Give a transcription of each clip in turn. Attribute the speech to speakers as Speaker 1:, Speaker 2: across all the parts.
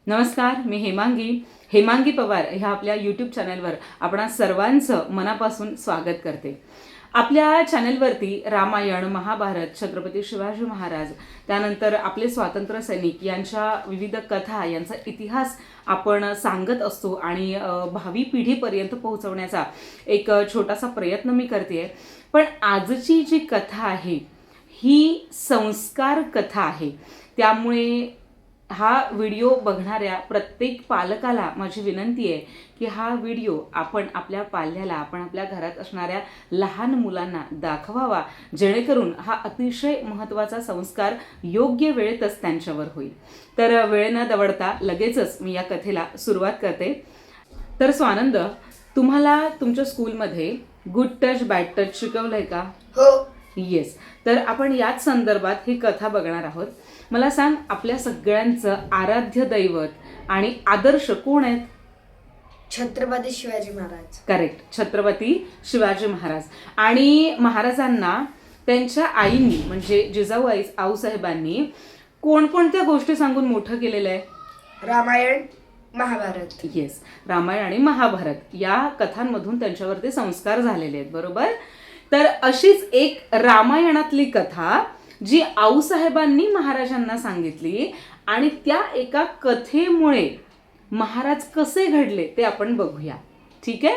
Speaker 1: नमस्कार, मी हेमांगी पवार ह्या आपल्या यूट्यूब चॅनलवर आपणा सर्वांचं मनापासून स्वागत करते. आपल्या चॅनलवरती रामायण, महाभारत, छत्रपती शिवाजी महाराज, त्यानंतर आपले स्वातंत्र्य सैनिक यांच्या विविध कथा, यांचा इतिहास आपण सांगत असतो आणि भावी पिढीपर्यंत पोहोचवण्याचा एक छोटासा प्रयत्न मी करते. पण आजची जी कथा आहे ही संस्कार कथा आहे. त्यामुळे हा व्हिडिओ बघणाऱ्या प्रत्येक पालकाला माझी विनंती आहे की हा व्हिडिओ आपण आपल्या पाल्याला, आपण आपल्या घरात असणाऱ्या लहान मुलांना दाखवावा, जेणेकरून हा अतिशय महत्त्वाचा संस्कार योग्य वेळेतच त्यांच्यावर होईल. तर वेळ न दवडता लगेचच मी या कथेला सुरुवात करते. तर स्वानंद, तुम्हाला तुमच्या स्कूलमध्ये गुड टच बॅड टच शिकवलंय का?
Speaker 2: हो.
Speaker 1: येस. तर आपण याच संदर्भात ही कथा बघणार आहोत. मला सांग, आपल्या सगळ्यांचं आराध्य दैवत आणि आदर्श कोण आहेत?
Speaker 2: छत्रपती शिवाजी महाराज.
Speaker 1: करेक्ट, छत्रपती शिवाजी महाराज. आणि महाराजांना त्यांच्या आईंनी म्हणजे जिजाऊ आऊसाहेबांनी कोणकोणत्या गोष्टी सांगून मोठं केलेलं आहे?
Speaker 2: रामायण, महाभारत.
Speaker 1: येस, रामायण आणि महाभारत या कथांमधून त्यांच्यावरती संस्कार झालेले आहेत, बरोबर. तर अशीच एक रामायणातली कथा जी आऊसाहेबांनी महाराजांना सांगितली आणि त्या एका कथेमुळे महाराज कसे घडले ते आपण बघूया. ठीक आहे.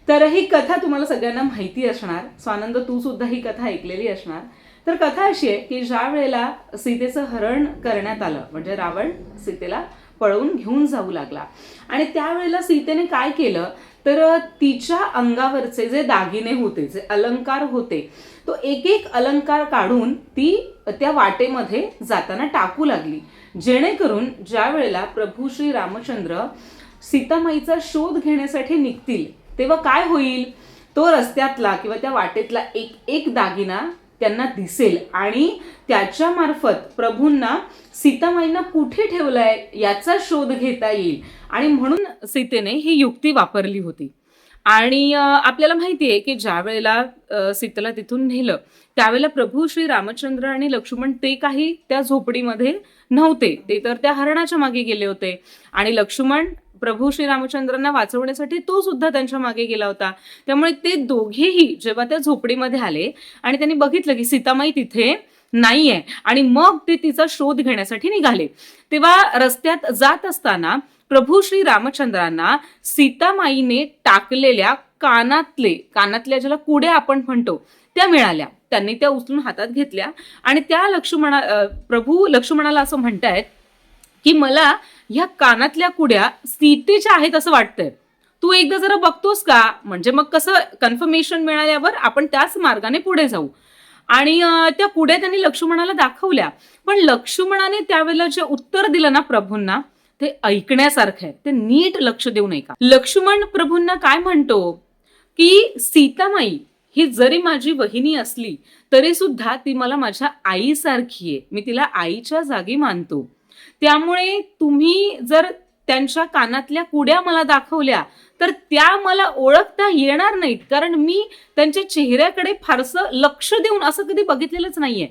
Speaker 1: तर ही कथा तुम्हाला सगळ्यांना माहिती असणार. स्वानंद, तू सुद्धा ही कथा ऐकलेली असणार. तर कथा अशी आहे की ज्या वेळेला सीतेचं हरण करण्यात आलं, म्हणजे रावण सीतेला पळवून घेऊन जाऊ लागला, आणि त्यावेळेला सीतेने काय केलं तर तिच्या अंगावरचे जे दागिने होते, जे अलंकार होते, तो एक एक अलंकार काढून ती त्या वाटेमध्ये जाताना टाकू लागली, जेणेकरून ज्या वेळेला प्रभू श्री रामचंद्र सीतामाईचा शोध घेण्यासाठी निघतील तेव्हा काय होईल, तो रस्त्यातला किंवा त्या वाटेतला एक एक दागिना त्यांना दिसेल आणि त्याच्या मार्फत प्रभूंना सीतामाईंना कुठे ठेवलंय याचा शोध घेता येईल. आणि म्हणून सीतेने ही युक्ती वापरली होती. आणि आपल्याला माहिती आहे की ज्या वेळेला सीतेला तिथून नेलं त्यावेळेला प्रभू श्री रामचंद्र आणि लक्ष्मण ते काही त्या झोपडीमध्ये नव्हते, ते तर त्या हरणाच्या मागे गेले होते. आणि लक्ष्मण प्रभू श्री रामचंद्रांना वाचवण्यासाठी तो सुद्धा त्यांच्या मागे गेला होता. त्यामुळे ते दोघेही जेव्हा त्या झोपडीमध्ये आले आणि त्यांनी बघितलं की सीतामाई तिथे नाहीये आणि मग ते तिचा शोध घेण्यासाठी निघाले, तेव्हा रस्त्यात जात असताना प्रभू श्री रामचंद्रांना सीतामाईने टाकलेल्या कानातल्या ज्याला कुड्या आपण म्हणतो त्या मिळाल्या. त्यांनी त्या उचलून हातात घेतल्या आणि त्या प्रभू लक्ष्मणाला असं म्हणतायत की मला ह्या कानातल्या कुड्या सीतेच्या आहेत असं वाटतंय, तू एकदा जरा बघतोस का? म्हणजे मग कसं कन्फर्मेशन मिळाल्यावर आपण त्याच मार्गाने पुढे जाऊ. आणि त्या कुड्या त्यांनी लक्ष्मणाला दाखवल्या. पण लक्ष्मणाने त्यावेळेला जे उत्तर दिलं ना प्रभूंना, ते ऐकण्यासारखं आहे. ते नीट लक्ष देऊ नये का? लक्ष्मण प्रभूंना काय म्हणतो की सीतामाई ही जरी माझी वहिनी असली तरी सुद्धा ती मला माझ्या आईसारखी आहे, मी तिला आईच्या जागी मानतो. त्यामुळे तुम्ही जर त्यांच्या कानातल्या कुड्या मला दाखवल्या तर त्या मला ओळखता येणार नाहीत, कारण मी त्यांच्या चेहऱ्याकडे फारसं लक्ष देऊन असं कधी बघितलेलंच नाहीये.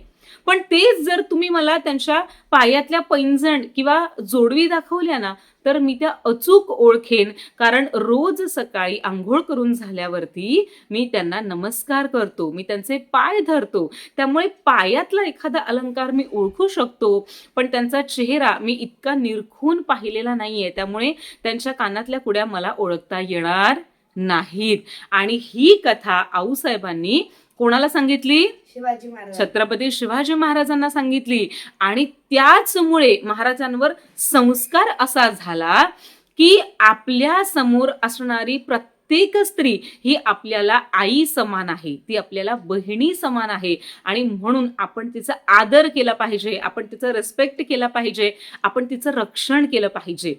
Speaker 1: पण तेच जर तुम्ही मला त्यांच्या पायातल्या पैंजण किंवा जोडवी दाखवल्या ना तर मी त्या अचूक ओळखेन, कारण रोज सकाळी आंघोळ करून झाल्यावरती मी त्यांना नमस्कार करतो, मी त्यांचे पाय धरतो. त्यामुळे पायातला एखादा अलंकार मी ओळखू शकतो, पण त्यांचा चेहरा मी इतका निरखून पाहिलेला नाहीये, त्यामुळे त्यांच्या कानातल्या कुड्या मला ओळखता येणार नाहीत. आणि ही कथा आऊसाहेबांनी कोणाला सांगितली?
Speaker 2: शिवाजी महाराज.
Speaker 1: छत्रपती शिवाजी महाराजांना सांगितली. आणि त्याचमुळे महाराजांवर संस्कार असा झाला की आपल्या समोर असणारी प्रत्येक स्त्री ही आपल्याला आई समान आहे, ती आपल्याला बहिणी समान आहे, आणि म्हणून आपण तिचा आदर केला पाहिजे, आपण तिचं रिस्पेक्ट केला पाहिजे, आपण तिचं रक्षण केलं पाहिजे.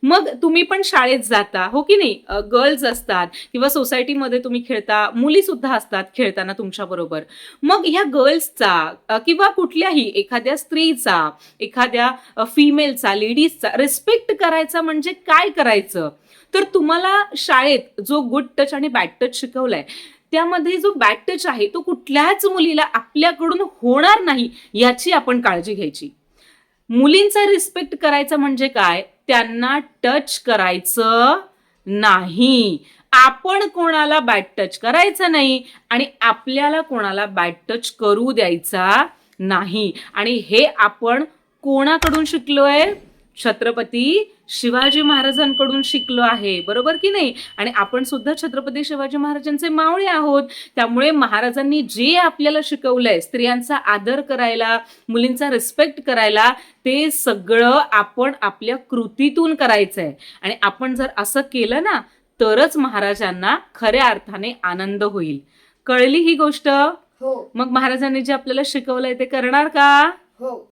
Speaker 1: मग तुम्ही पण शाळेत जाता, हो की नाही? गर्ल्स असतात किंवा सोसायटीमध्ये तुम्ही खेळता, मुली सुद्धा असतात खेळताना तुमच्या बरोबर. मग ह्या गर्ल्सचा किंवा कुठल्याही एखाद्या स्त्रीचा, एखाद्या फिमेलचा, लेडीजचा रिस्पेक्ट करायचा म्हणजे काय करायचं? तर तुम्हाला शाळेत जो गुड टच आणि बॅड टच शिकवलाय त्यामध्ये जो बॅड टच आहे तो कुठल्याच मुलीला आपल्याकडून होणार नाही याची आपण काळजी घ्यायची. मुलींचा रिस्पेक्ट करायचा म्हणजे काय? त्यांना टच करायचं नाही. आपण कोणाला बॅड टच करायचं नाही आणि आपल्याला कोणाला बॅड टच करू द्यायचा नाही. आणि हे आपण कोणाकडून शिकलोय? छत्रपती शिवाजी महाराजांकडून शिकलो आहे, बरोबर की नाही? आणि आपण सुद्धा छत्रपती शिवाजी महाराजांचे मावळे आहोत. त्यामुळे महाराजांनी जे आपल्याला शिकवलंय स्त्रियांचा आदर करायला, मुलींचा रिस्पेक्ट करायला, ते सगळं आपण आपल्या कृतीतून करायचंय. आणि आपण जर असं केलं ना तरच महाराजांना खऱ्या अर्थाने आनंद होईल. कळली ही गोष्ट?
Speaker 2: हो
Speaker 1: मग महाराजांनी जे आपल्याला शिकवलंय ते करणार का?
Speaker 2: हो